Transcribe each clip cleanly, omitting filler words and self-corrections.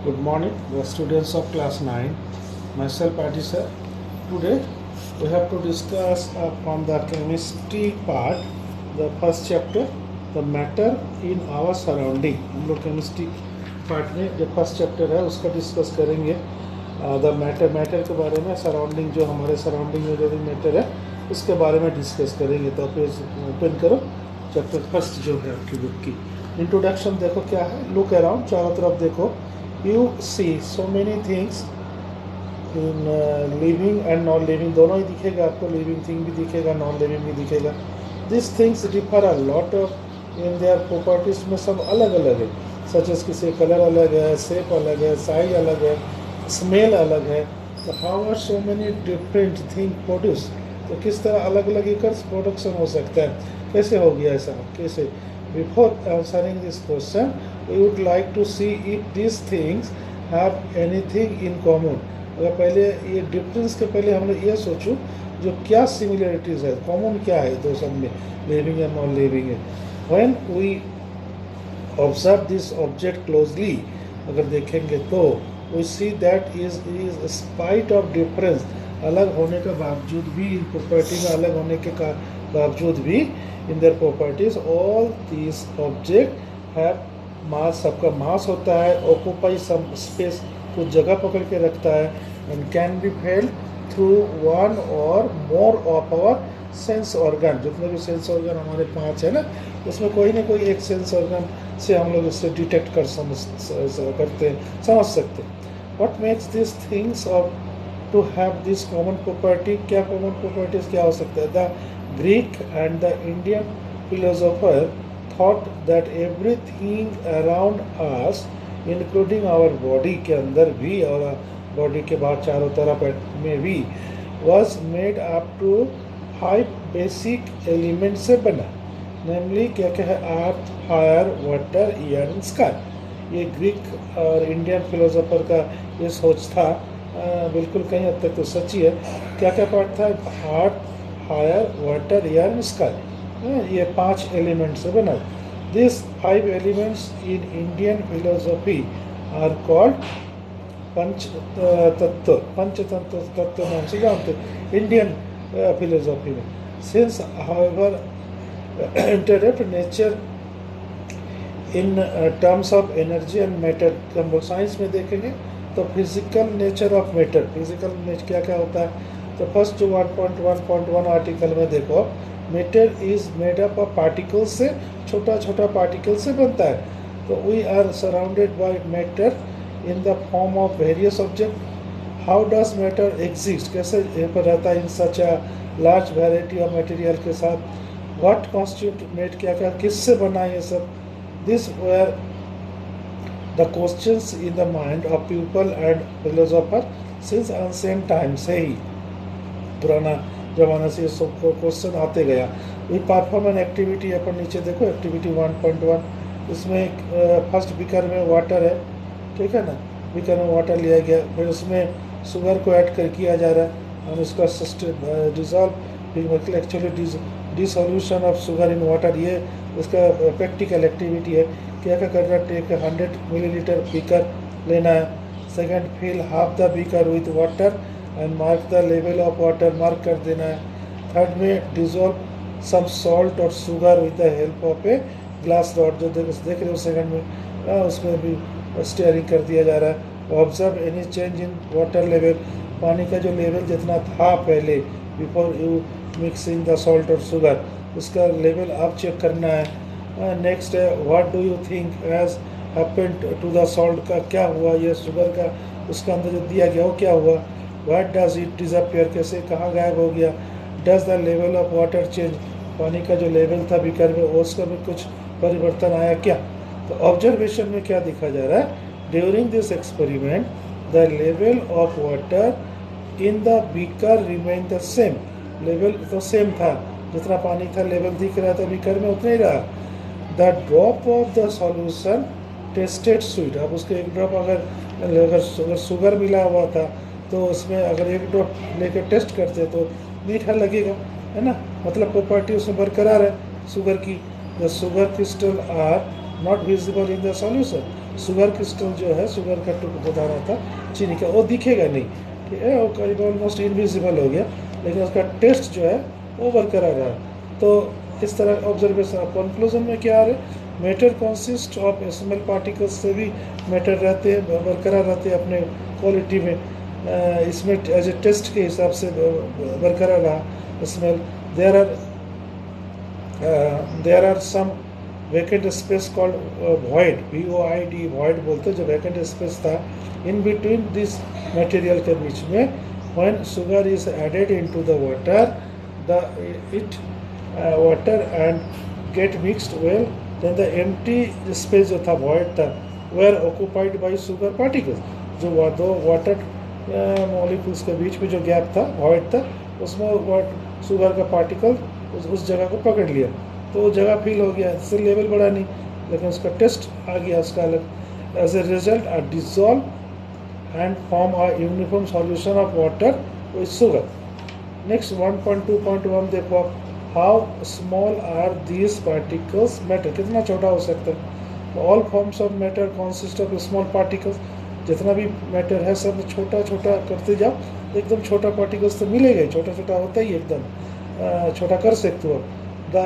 Good morning, the students of class 9. Myself, Adi sir. Today, we have to discuss from the chemistry part, the first chapter, the matter in our surrounding. हम लोग chemistry part में जो first chapter है उसका discuss करेंगे. The matter के बारे में surrounding जो हमारे surrounding में जो भी matter है उसके बारे में discuss करेंगे. तो पेज open करो, chapter first जो है आपकी book की. Introduction देखो क्या है. Look around, चारों तरफ देखो. You see so many things in living and non living, दोनों ही दिखेगा आपको. living thing भी दिखेगा, non living भी दिखेगा. These things differ a lot of in their properties में सब अलग अलग है. such as किसी कलर अलग है, shape अलग है, size अलग है, smell अलग है. तो how are so many different things produced? तो किस तरह अलग अलग इकर्स प्रोडक्शन हो सकता है, कैसे हो गया ऐसा, कैसे. Before answering this question, we would like to see if these things have anything in common. अगर पहले ये डिफरेंस के पहले हम लोग ये सोचूं जो क्या सिमिलरिटीज है, कॉमन क्या है दो सब में, लिविंग एंड नॉन लिविंग है. When we observe this object closely, अगर देखेंगे तो we see that is spite of difference, अलग होने के बावजूद भी, इन प्रॉपर्टी में अलग होने के बावजूद भी, in their properties all these object have mass, सबका मास होता है, occupy some space, कुछ जगह पकड़ के रखता है, and can be felt through one or more of our sense organ. जितने भी सेंस ऑर्गन हमारे 5 है ना, उसमें कोई ना कोई एक सेंस ऑर्गन से हम लोग इससे डिटेक्ट कर समझ सकते हैं. What makes these things of to have this common property, क्या common properties क्या हो सकता है. The Greek and the Indian philosopher thought that everything around us, including our body के अंदर भी और बॉडी के बाद चारों तरफ में भी, was made up to 5 basic elements से बना. namely क्या क्या है, earth, fire, water, air and sky. ये ग्रीक और इंडियन फिलोसोफर का ये सोच था, बिल्कुल कहीं हद तक तो सच्ची है. क्या क्या पार्ट था, heart, fire, water, air and sky. ये 5 एलिमेंट से बना. This 5 elements in Indian philosophy are called पंच तत्व नाम से जानते इंडियन फिलोसफी में. Since however interpret nature in terms of energy and matter, हम लोग साइंस में देखेंगे तो physical nature of matter, physical nature क्या क्या होता है. तो फर्स्ट जो 1.1.1 आर्टिकल में देखो, matter is made up of particles से, छोटा छोटा पार्टिकल से बनता है. तो we are surrounded by matter in the form of various object. How does matter exist, कैसे यहाँ पर रहता है in such a large variety of material के साथ. व्हाट कॉन्स्टिट्यूट मेट, क्या क्या किससे बना है ये सब. This were the questions in the mind of people and philosopher since ancient time से ही, पुराना जमाना से ये सब क्वेश्चन आते गया. वी परफॉर्म एन एक्टिविटी, अपन नीचे देखो एक्टिविटी 1.1, इसमें फर्स्ट बीकर में वाटर है, ठीक है ना. बीकर में वाटर लिया गया, फिर उसमें शुगर को ऐड कर किया जा रहा है और उसका dissolve, actually dissolution of sugar in water, ये उसका प्रैक्टिकल एक्टिविटी है. क्या क्या करना, टेक 100 मिलीलीटर बीकर लेना है. Second, fill half the beaker with water and mark the level of water, mark कर देना है. थर्ड में डिजोल्व सम सॉल्ट और sugar with the help of a glass rod, जो देख रहे हो सेकंड में, उसमें भी स्टेयरिंग कर दिया जा रहा है. Observe any change in water level, पानी का जो लेवल जितना था पहले before you mixing the salt और शुगर, उसका लेवल अब चेक करना है. नेक्स्ट है, what do you think has happened to the salt, का क्या हुआ, ये शुगर का उसका अंदर जो दिया गया वो क्या हुआ. व्हाट डज इट डिसअपियर, कैसे कहाँ गायब हो गया. Does the level of water change, पानी का जो लेवल था बीकर में उसका भी कुछ परिवर्तन आया क्या. तो ऑब्जर्वेशन में क्या दिखा जा रहा है, during this experiment the level of water in the beaker remain the same. Level तो सेम था, जितना पानी था लेवल दिख रहा था बीकर में उतना ही रहा. The drop of the solution tested sweet, अब उसके एक ड्रॉप अगर शुगर मिला हुआ था तो उसमें अगर एक ड्रॉप लेकर टेस्ट करते तो मीठा लगेगा, है ना. मतलब प्रॉपर्टी उसमें बरकरार है शुगर की. The sugar crystal are not visible in the solution, sugar crystal जो है, शुगर का टुकड़ा बता रहा था चीनी का, वो दिखेगा नहीं, ठीक है, वो करीब ऑलमोस्ट इनविजिबल हो गया, लेकिन उसका टेस्ट जो है वो बरकरार रहा। तो इस तरह ऑब्जर्वेशन। कंक्लूजन में क्या आ रहा है, matter consist of small particles से भी मैटर रहते हैं, बरकरार रहते हैं अपने क्वालिटी में। इसमें एज ए टेस्ट के हिसाब से बरकरार रहा smell. There are some vacant space called void, VOID, void बोलते हैं, जो वैकेंट स्पेस था इन बिटवीन दिस मटेरियल के बीच में। When sugar is added into the water, water and get mixed well, then the empty space जो था, void था, were occupied by sugar particles. जो दो वाटर मॉलिक्यूल्स के बीच में जो गैप था, वॉइड था, उसमें शुगर का पार्टिकल उस जगह को पकड़ लिया, तो वो जगह फिल हो गया, इससे लेवल बढ़ा नहीं, लेकिन उसका टेस्ट आ गया उसका अलग। As a result uh dissolve and form a uniform solution of water with sugar. Next 1.2.1 देखो आप, how small are these particles matter, कितना छोटा हो सकता है। All forms of matter consist of small particles, जितना भी मैटर है सब छोटा छोटा करते जाओ, एकदम छोटा पार्टिकल्स तो मिलेगा ही, छोटा छोटा होता ही एकदम छोटा कर सकते हो। The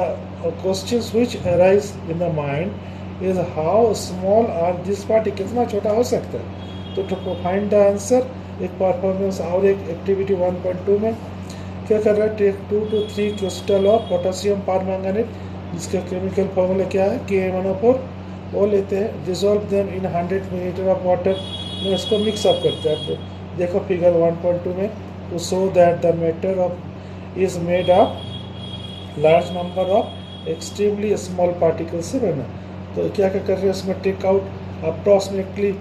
questions which arise in the mind is how small are this particle, कितना छोटा हो सकता है। तो टू फाइंड द आंसर, एक परफॉर्मेंस और एक एक्टिविटी 1.2 में क्या कर रहा है, take 2 to 3 crystal of potassium permanganate, जिसका केमिकल फॉर्मूला क्या है, KMnO4, वो लेते हैं, dissolve them in 100 millilitre of water में, इसको मिक्सअप करते हैं। आप देखो फिगर 1.2 में, to show that the matter of is made of large number of extremely small particle से बना। तो क्या क्या कर रहे हैं इसमें, take out approximately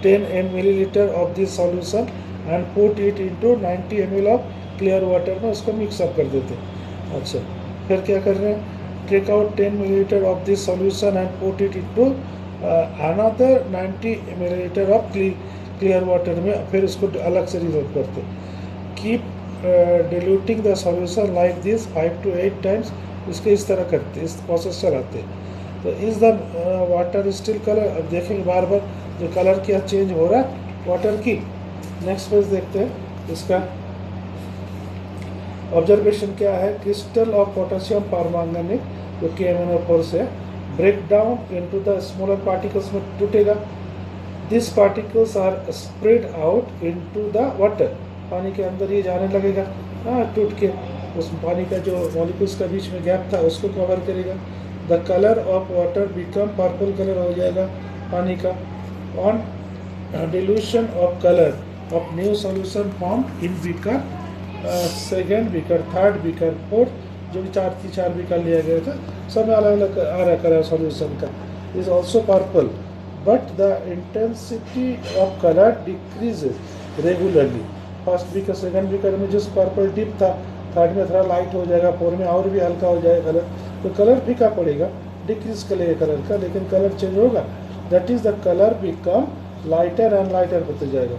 10 milliliter of this solution and put it into 90 ml of clear water में, उसको मिक्सअप कर देते हैं। अच्छा, फिर क्या कर रहे हैं, take out 10 milliliter of this solution and put it into another 90 milliliter of clear water में, फिर उसको अलग से रिजॉल्व करते हैं। Keep diluting the solution like this 5 to 8 times, इसके इस तरह करते हैं, इस प्रोसेस चलाते हैं। तो is the water still colour, अब देखेंगे बार बार जो कलर क्या चेंज हो रहा है वाटर की। नेक्स्ट पेज देखते हैं, इसका ऑब्जर्वेशन क्या है, क्रिस्टल ऑफ पोटेशियम परमैंगनेट जो KMnO4 से break down into the smaller particles में टूटेगा। This particles are spread out into the water, पानी के अंदर ये जाने लगेगा, टूट के उस पानी का जो मॉलिक्यूल्स का बीच में गैप था उसको कवर करेगा। The colour of water become purple colour हो जाएगा पानी का। On dilution of colour of new solution form in beaker, second beaker, third beaker, fourth, जो भी चार बीकर लिया गया था, सब में अलग अलग आ रहा कलर सॉल्यूशन का, is also purple, but the intensity of colour decreases regularly. First beaker second beaker में जिस पर्पल डिप था, थर्ड में थोड़ा लाइट हो जाएगा, फोर्थ में और भी हल्का हो जाएगा कलर, तो कलर फीका पड़ेगा, डिक्रीज करेगा कलर का, लेकिन कलर चेंज होगा, that is the colour become lighter and lighter होते जाएगा।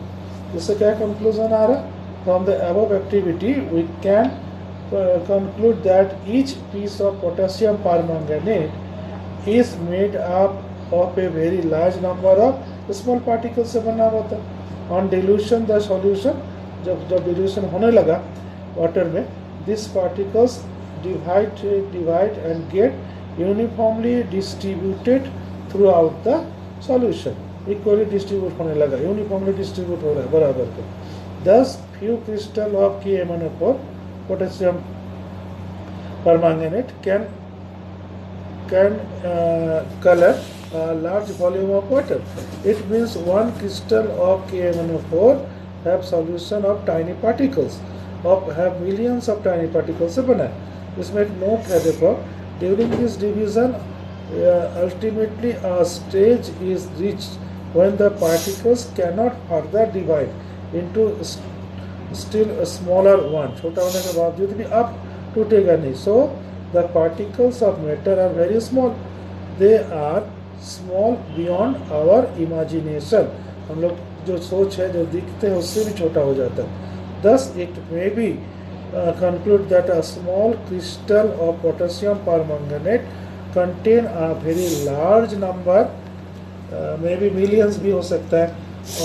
इससे क्या कंक्लूजन आ रहा है, from the above activity we can conclude that each piece of potassium permanganate is made up of a very large number of small particles से बना हुआ था। On dilution the solution, जब dilution होने लगा वाटर में, these particles divide and get uniformly distributed throughout the solution, equally distribute होने लगा, uniformly distribute हो रहा है बराबर का। Thus few crystal of KMnO4 potassium permanganate can color a large volume of water. It means one crystal of KMnO4 have solution of tiny particles, have millions of tiny particles से बना है। इसमें एक नोट है, देखो, during this division ultimately a stage is reached when the particles cannot further divide into still a smaller one, छोटा होने के बावजूद भी अब टूटेगा नहीं। So the particles of matter are very small, they are small beyond our imagination, हम लोग जो सोच है, जो दिखते हैं, उससे भी छोटा हो जाता है। Thus it may be conclude that a small crystal of potassium permanganate contain a very large number, may be millions भी हो सकता है,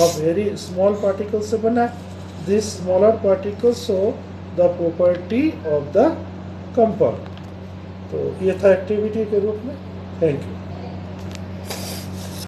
ऑफ वेरी स्मॉल पार्टिकल से बना है। This smaller particle show the property of the compound. तो ये था एक्टिविटी के रूप में। Thank you.